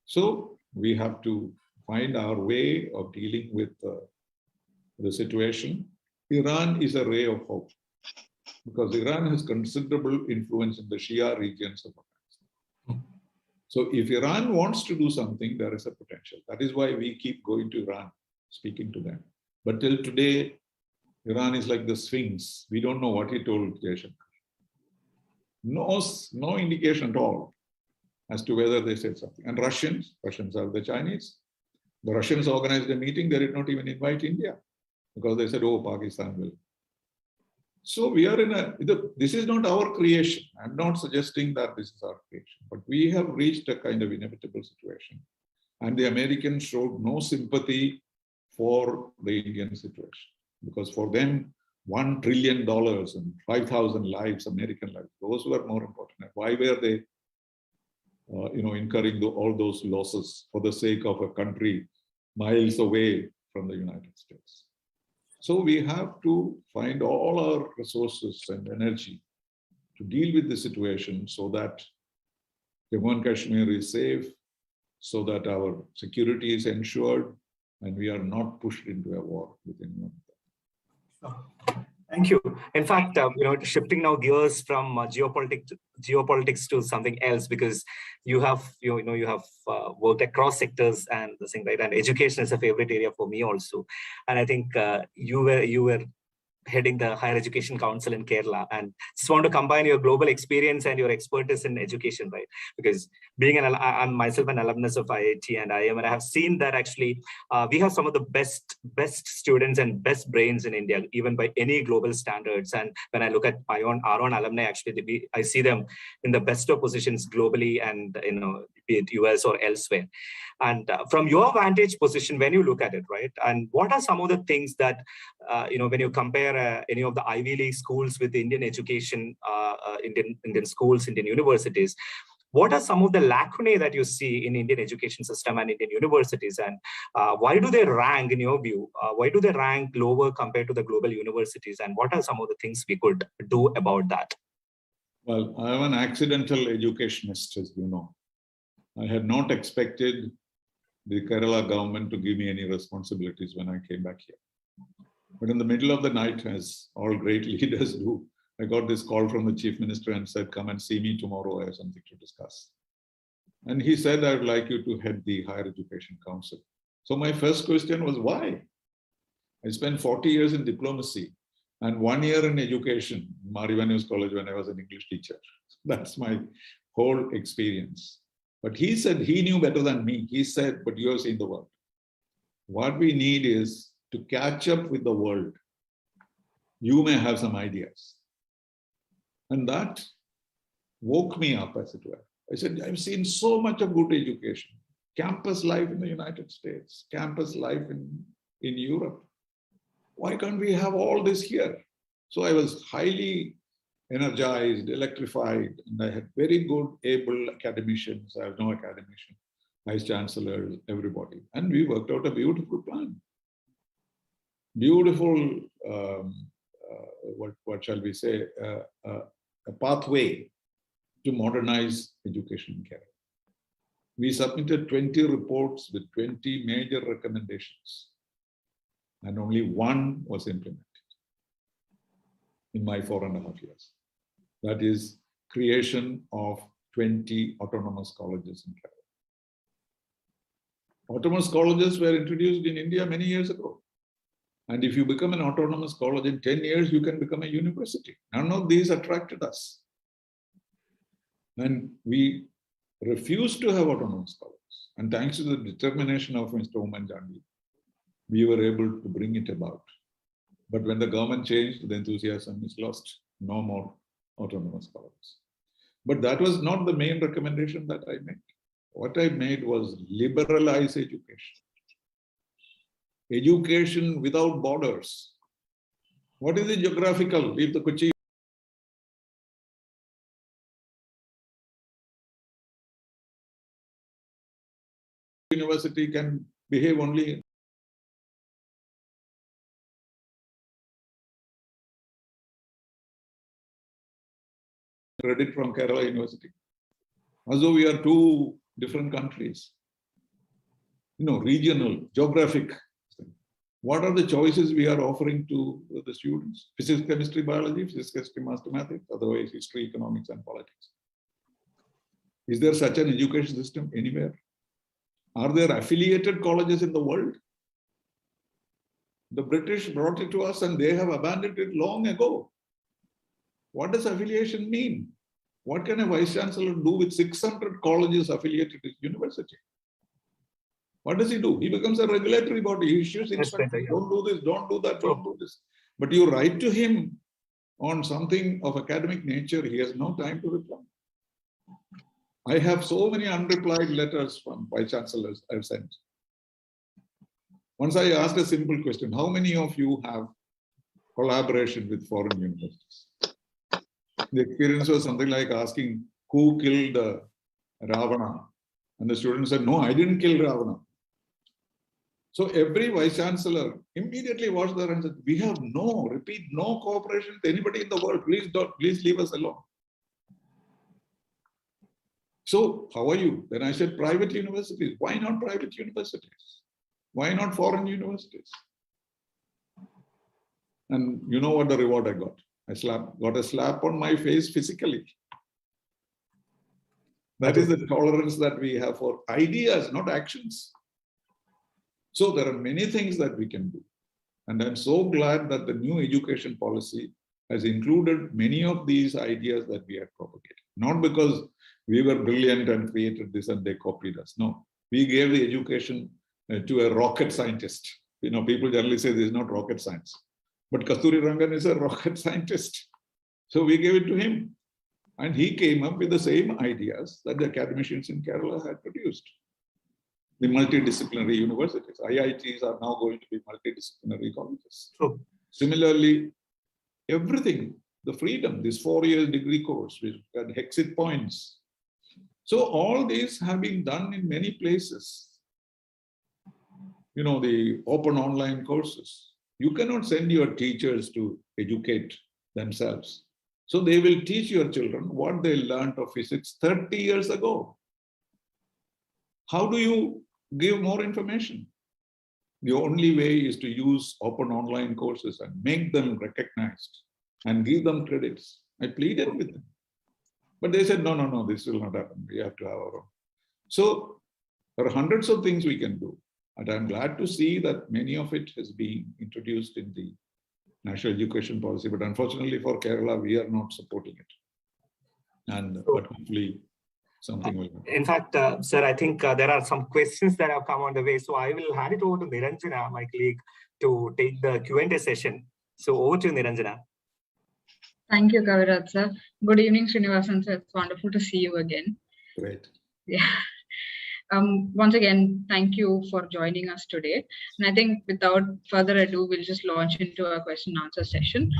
So we have to find our way of dealing with the situation. Iran is a ray of hope because Iran has considerable influence in the Shia regions of Afghanistan. So if Iran wants to do something, there is a potential. That is why we keep going to Iran, speaking to them. But till today, Iran is like the Sphinx. We don't know what he told Jaishankar. No indication at all as to whether they said something. And Russians are the Chinese. The Russians organized a meeting. They did not even invite India because they said, oh, Pakistan will. So we are this is not our creation. I'm not suggesting that this is our creation, but we have reached a kind of inevitable situation. And the Americans showed no sympathy for the Indian situation, because for them, $1 trillion and 5,000 lives, American lives, those were more important. Why were they, incurring all those losses for the sake of a country miles away from the United States? So we have to find all our resources and energy to deal with the situation so that Jammu and Kashmir is safe, so that our security is ensured, and we are not pushed into a war with anyone.
Thank you. In fact, shifting now gears from geopolitics to something else, because you have worked across sectors and the thing, right? And education is a favorite area for me also. And I think you were heading the Higher Education Council in Kerala, and just want to combine your global experience and your expertise in education, right? Because I'm myself an alumnus of IIT and IIM, and I have seen that actually we have some of the best students and best brains in India, even by any global standards. And when I look at our own alumni, actually, I see them in the best of positions globally, and be it US or elsewhere. And from your vantage position, when you look at it, right? And what are some of the things that, when you compare any of the Ivy League schools with Indian education, Indian schools, Indian universities, what are some of the lacunae that you see in Indian education system and Indian universities? And why do they rank, in your view, why do they rank lower compared to the global universities? And what are some of the things we could do about that?
Well, I am an accidental educationist, as you know. I had not expected the Kerala government to give me any responsibilities when I came back here. But in the middle of the night, as all great leaders do, I got this call from the chief minister and said, come and see me tomorrow, I have something to discuss. And he said, I would like you to head the Higher Education Council. So my first question was, why? I spent 40 years in diplomacy and 1 year in education, Marivanu's College, when I was an English teacher. That's my whole experience. But he said, he knew better than me. He said, but you have seen the world. What we need is to catch up with the world. You may have some ideas. And that woke me up, as it were. I said, I've seen so much of good education. Campus life in the United States, campus life in Europe. Why can't we have all this here? So I was highly energized, electrified, and I had very good, able academicians. I have no academician, vice chancellors, everybody. And we worked out a beautiful plan. Beautiful, what shall we say, a pathway to modernize education in Kerala. We submitted 20 reports with 20 major recommendations, and only one was implemented in my 4.5 years. That is creation of 20 autonomous colleges in Kerala. Autonomous colleges were introduced in India many years ago. And if you become an autonomous college in 10 years, you can become a university. None of these attracted us. And we refused to have autonomous colleges. And thanks to the determination of Mr. Oman Jandi, we were able to bring it about. But when the government changed, the enthusiasm is lost. No more autonomous colleges. But that was not the main recommendation that I made. What I made was liberalize education. Education without borders. What is the geographical? If the Kochi University can behave only credit from Kerala University. As though we are two different countries. Regional, geographic. What are the choices we are offering to the students? Physics, chemistry, biology, physics, chemistry, mathematics, otherwise history, economics, and politics. Is there such an education system anywhere? Are there affiliated colleges in the world? The British brought it to us and they have abandoned it long ago. What does affiliation mean? What can a vice chancellor do with 600 colleges affiliated with university? What does he do? He becomes a regulatory body. He issues instructions. Don't do this, don't do that, don't do this. But you write to him on something of academic nature, he has no time to reply. I have so many unreplied letters from vice chancellors I've sent. Once I asked a simple question, how many of you have collaboration with foreign universities? The experience was something like asking, who killed Ravana? And the student said, no, I didn't kill Ravana. So every vice chancellor immediately was there and said, we have no cooperation with anybody in the world. Please leave us alone. So how are you? Then I said, private universities. Why not private universities? Why not foreign universities? And you know what the reward I got? I got a slap on my face physically. That is the tolerance that we have for ideas, not actions. So there are many things that we can do. And I'm so glad that the new education policy has included many of these ideas that we had propagated. Not because we were brilliant and created this and they copied us. No, we gave the education to a rocket scientist. You know, people generally say this is not rocket science. But Kasturi Rangan is a rocket scientist. So we gave it to him. And he came up with the same ideas that the academicians in Kerala had produced. The multidisciplinary universities. IITs are now going to be multidisciplinary colleges.
Oh.
Similarly, everything, the freedom, this 4-year degree course, which had exit points. So all these have been done in many places. You know, the open online courses. You cannot send your teachers to educate themselves. So they will teach your children what they learned of physics 30 years ago. How do you give more information? The only way is to use open online courses and make them recognized and give them credits. I pleaded with them. But they said, no, this will not happen. We have to have our own. So there are hundreds of things we can do. And I'm glad to see that many of it has been introduced in the national education policy. But unfortunately for Kerala, we are not supporting it. But hopefully something will happen.
In fact, sir, I think there are some questions that have come on the way. So I will hand it over to Niranjana, my colleague, to take the Q&A session. So over to you, Niranjana.
Thank you, Kaviraj sir. Good evening, Sreenivasan sir. It's wonderful to see you again.
Great.
Yeah. Once again, thank you for joining us today. And I think without further ado, we'll just launch into our question and answer session.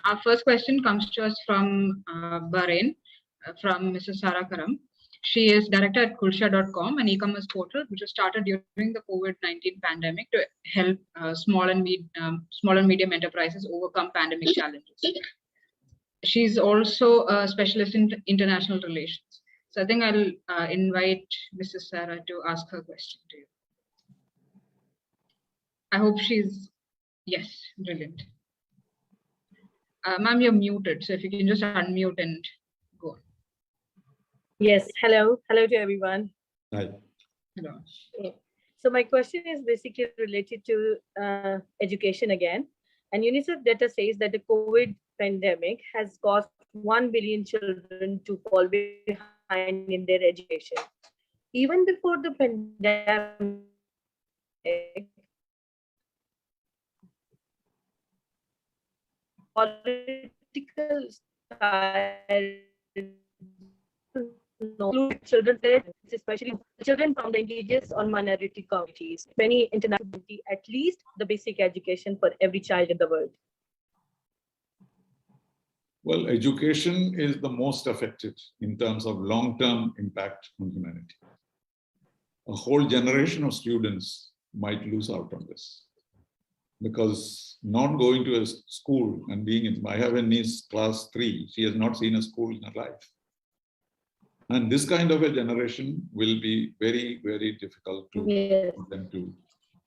Our first question comes to us from Bahrain, from Mrs. Sarah Karam. She is director at kulsha.com, an e-commerce portal which was started during the COVID-19 pandemic to help small and medium enterprises overcome pandemic challenges. She's also a specialist in international relations. So I think I'll invite Mrs. Sarah to ask her question to you. I hope she's, yes, brilliant. Ma'am, you're muted, so if you can just unmute and go on.
Yes, hello to everyone.
Hi.
Hello.
So my question is basically related to education again. And UNICEF data says that the COVID pandemic has caused 1 billion children to fall behind in their education. Even before the pandemic, political style children, especially children from the indigenous or minority communities. Many international community, at least the basic education for every child in the world.
Well, education is the most affected in terms of long-term impact on humanity. A whole generation of students might lose out on this because not going to a school and being in, I have a niece, class 3, she has not seen a school in her life. And this kind of a generation will be very, very difficult for them to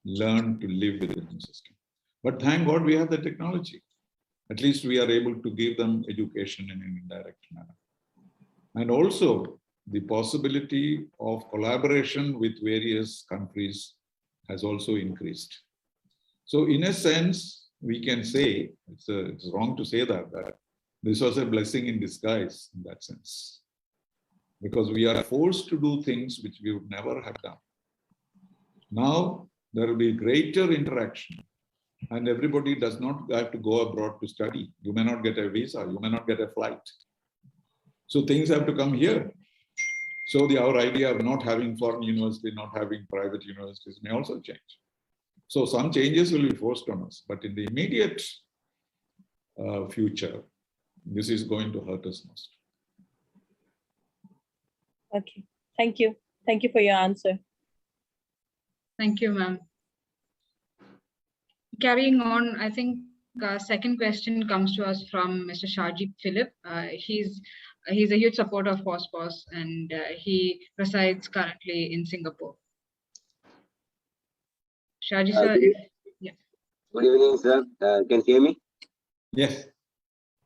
learn to live with the new system. But thank God we have the technology. At least we are able to give them education in an indirect manner. And also the possibility of collaboration with various countries has also increased. So in a sense, we can say, it's wrong to say that this was a blessing in disguise in that sense. Because we are forced to do things which we would never have done. Now, there will be greater interaction, and everybody does not have to go abroad to study. You may not get a visa, you may not get a flight. So things have to come here. So our idea of not having foreign university, not having private universities may also change. So some changes will be forced on us, but in the immediate future, this is going to hurt us most.
Okay, thank you. Thank you for your answer.
Thank you, ma'am. Carrying on, I think second question comes to us from Mr. Shahji Philip. He's a huge supporter of POS, and he resides currently in Singapore. Shahji sir, yeah.
Good evening, sir. Can you hear me?
Yes.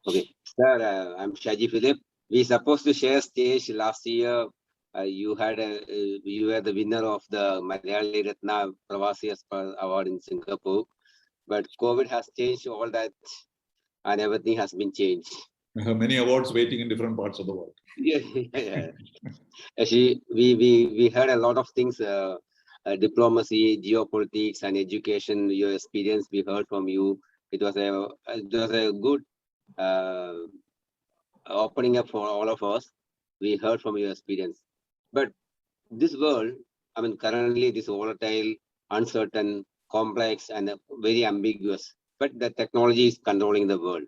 Okay, sir. I'm Shahji Philip. We supposed to share stage last year. You were the winner of the Malayali Ratna Pravasi Award in Singapore, but COVID has changed all that, and everything has been changed.
Many awards waiting in different parts of the world.
Yeah. Actually, we heard a lot of things. Diplomacy, geopolitics, and education. Your experience, we heard from you. It was a good opening up for all of us. We heard from your experience. But this world, I mean, currently this volatile, uncertain, complex, and very ambiguous. But the technology is controlling the world.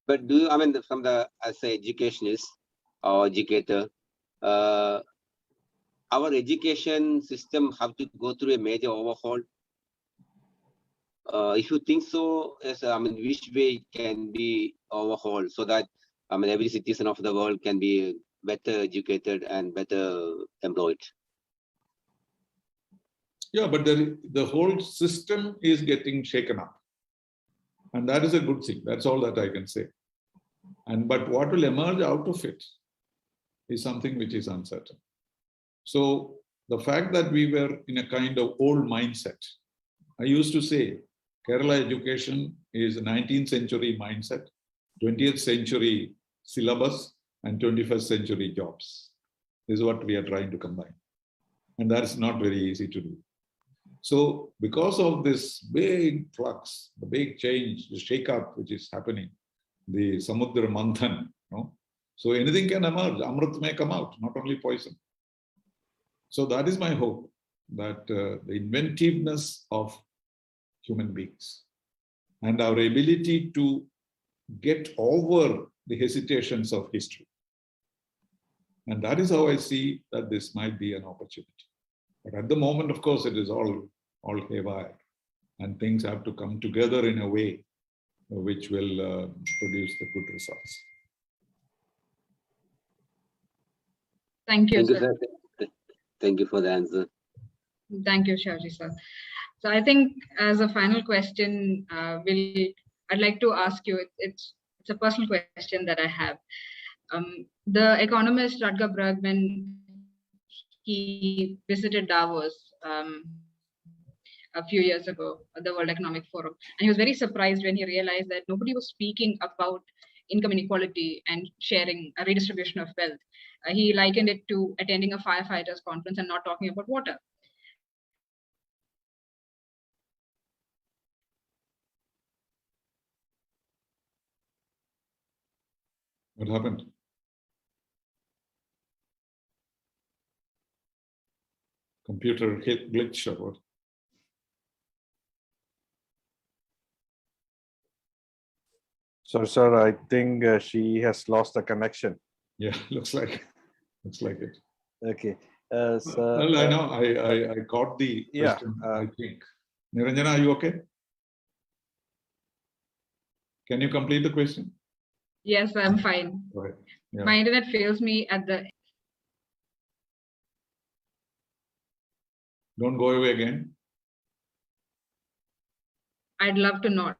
But do you, I mean, from the as an educationist or educator, our education system have to go through a major overhaul. If you think so, yes, I mean, which way it can be overhauled so that, I mean, every citizen of the world can be better educated and better employed.
Yeah, but the whole system is getting shaken up. And that is a good thing. That's all that I can say. But what will emerge out of it is something which is uncertain. So the fact that we were in a kind of old mindset, I used to say Kerala education is a 19th century mindset, 20th century syllabus, and 21st century jobs. This is what we are trying to combine. And that's not very easy to do. So because of this big flux, the big change, the shake-up which is happening, the Samudra Manthan, so anything can emerge. Amrit may come out, not only poison. So that is my hope, that the inventiveness of human beings and our ability to get over the hesitations of history. And that is how I see that this might be an opportunity. But at the moment, of course, it is all haywire, and things have to come together in a way which will produce the good results.
Thank you, sir.
Thank you for the answer.
Thank you, Shahji sir. So I think as a final question, I'd like to ask you, it's a personal question that I have. The economist Rutger Bregman, he visited Davos a few years ago, the World Economic Forum, and he was very surprised when he realized that nobody was speaking about income inequality and sharing, a redistribution of wealth. He likened it to attending a firefighters conference and not talking about water.
What happened? Computer hit glitch or what?
So, sir, I think she has lost the connection.
Yeah, looks like it.
Okay.
Well, I know. I got the question. I think. Niranjana, are you okay? Can you complete the question?
Yes, I'm fine.
Go ahead. Yeah.
My internet fails me at the.
Don't go away again.
I'd love to not.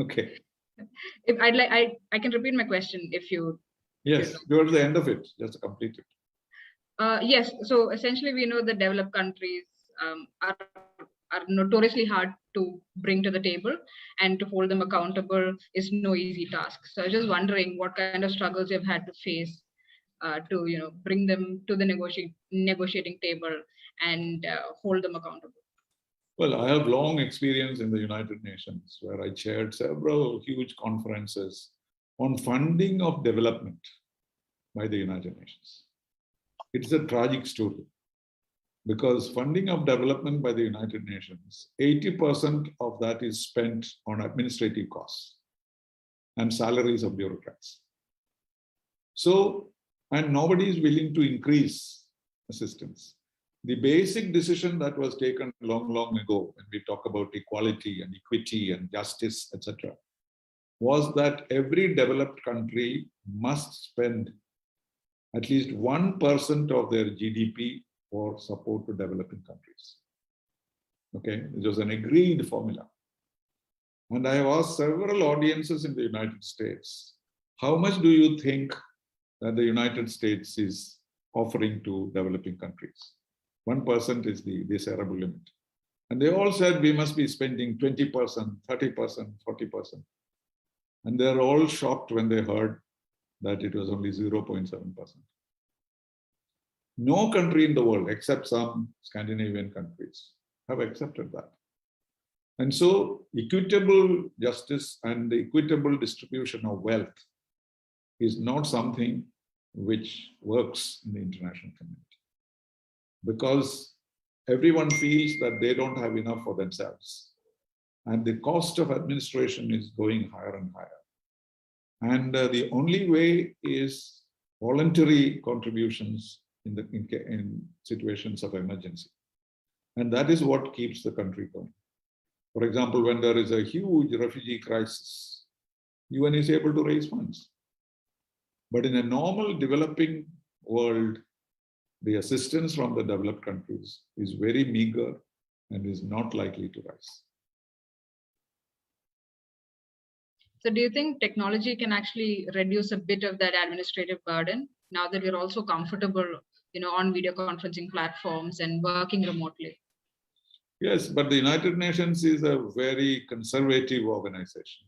Okay.
If I'd like, I can repeat my question if you.
Yes, towards the end of it, just complete it.
Yes. So essentially, we know the developed countries are are notoriously hard to bring to the table, and to hold them accountable is no easy task. So I was just wondering what kind of struggles you've had to face to bring them to the negotiating table and hold them accountable.
Well, I have long experience in the United Nations, where I chaired several huge conferences on funding of development by the United Nations. It's a tragic story, because funding of development by the United Nations, 80% of that is spent on administrative costs and salaries of bureaucrats. So, and nobody is willing to increase assistance. The basic decision that was taken long, long ago, when we talk about equality and equity and justice, etc., was that every developed country must spend at least 1% of their GDP for support to developing countries. Okay, it was an agreed formula. And I have asked several audiences in the United States, how much do you think that the United States is offering to developing countries? 1% is the desirable limit. And they all said we must be spending 20%, 30%, 40%. And they're all shocked when they heard that it was only 0.7%. No country in the world, except some Scandinavian countries, have accepted that. And so equitable justice and the equitable distribution of wealth is not something which works in the international community, because everyone feels that they don't have enough for themselves. And the cost of administration is going higher and higher. And the only way is voluntary contributions in situations of emergency. And that is what keeps the country going. For example, when there is a huge refugee crisis, UN is able to raise funds. But in a normal developing world, the assistance from the developed countries is very meager and is not likely to rise.
So do you think technology can actually reduce a bit of that administrative burden now that we're also comfortable, on video conferencing platforms and working remotely?
Yes, but the United Nations is a very conservative organization.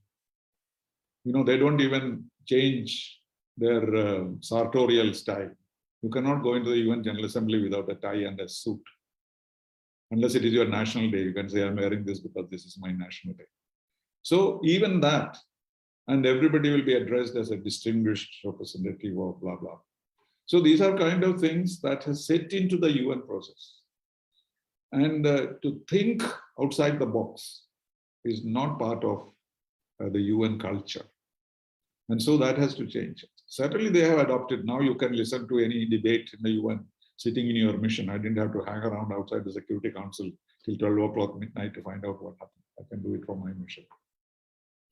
They don't even change their sartorial style. You cannot go into the UN General Assembly without a tie and a suit. Unless it is your national day, you can say, I'm wearing this because this is my national day. So even that, and everybody will be addressed as a distinguished representative of blah, blah. So these are kind of things that has set into the UN process. And to think outside the box is not part of the UN culture. And so that has to change. Certainly they have adopted. Now you can listen to any debate in the UN sitting in your mission. I didn't have to hang around outside the Security Council till 12 o'clock midnight to find out what happened. I can do it from my mission.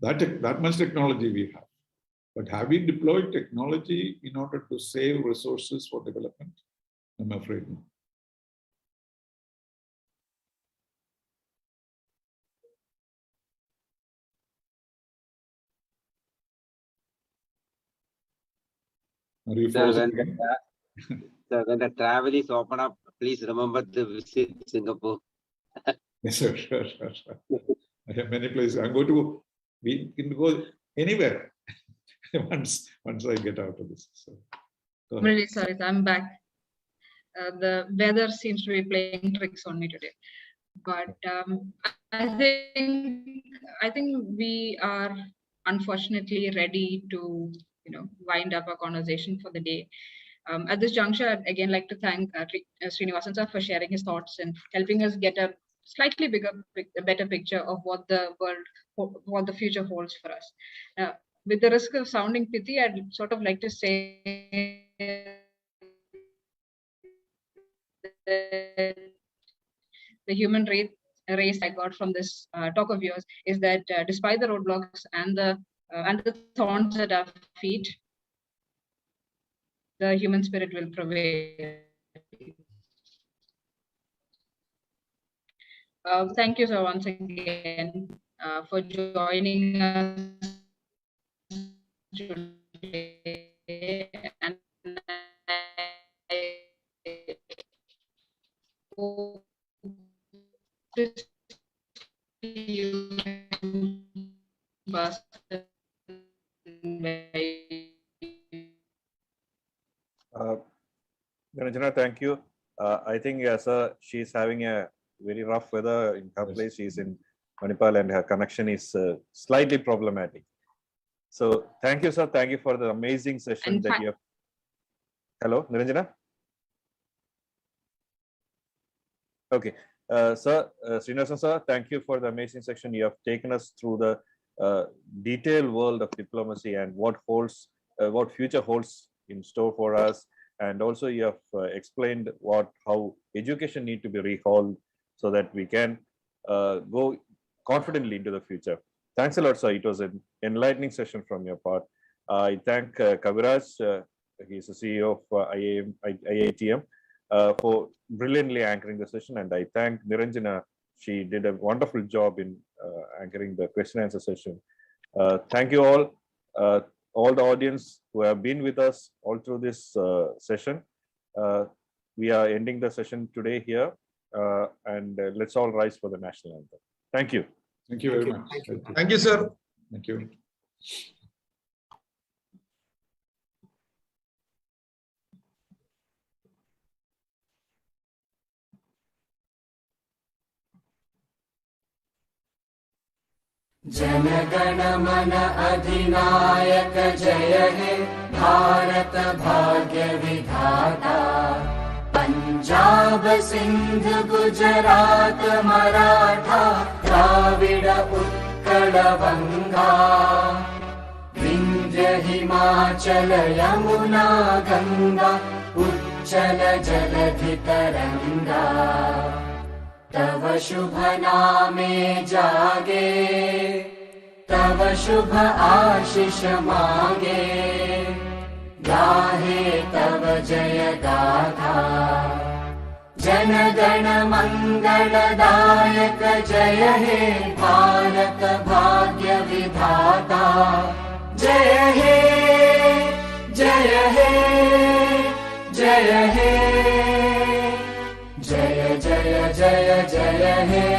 That much technology we have. But have we deployed technology in order to save resources for development? I'm afraid no. Are you
Sir, when the travel is open up, please remember to visit Singapore.
Yes, sir, sure. I have many places. We can go anywhere once I get out of this. So,
Really sorry, I'm back. The weather seems to be playing tricks on me today. But I think we are unfortunately ready to wind up our conversation for the day. At this juncture, I'd again like to thank Sreenivasan sir for sharing his thoughts and helping us get a slightly better picture of what the future holds for us. With the risk of sounding pithy, I'd sort of like to say that the human race I got from this talk of yours is that despite the roadblocks and the thorns at our feet, the human spirit will prevail. Thank you, sir, once again for joining us today. And I hope to
Niranjana, thank you. I think sir, she's having a very rough weather in her place. She's in Manipal and her connection is slightly problematic. So thank you, sir. Thank you for the amazing session that you have. Hello, Niranjana? Okay. Sir, Sreenivasan sir, thank you for the amazing section. You have taken us through the detailed world of diplomacy and what future holds in store for us. And also you have explained how education need to be rehauled so that we can go confidently into the future. Thanks a lot, sir. It was an enlightening session from your part. I thank Kaviraj, he's the CEO of IITM, for brilliantly anchoring the session. And I thank Niranjana. She did a wonderful job in anchoring the question and answer session. Thank you all the audience who have been with us all through this session. We are ending the session today here, and let's all rise for the national anthem. Thank you.
Thank you very much.
Thank you, sir.
Thank you.
जनगण मन अधिनायक जय हे भारत भाग्य विधाता पंजाब सिंध गुजरात मराठा द्राविड उत्कल बंगा विंध्य हिमाचल यमुना गंगा उच्चल जलधि तरंगा तव शुभ नामे जागे तव शुभ आशीष मागे गाहे तव जय गाथा जन गण मंगलदायक जय हे भारत भाग्य विधाता जय हे जय हे जय हे जय जय जय जय हे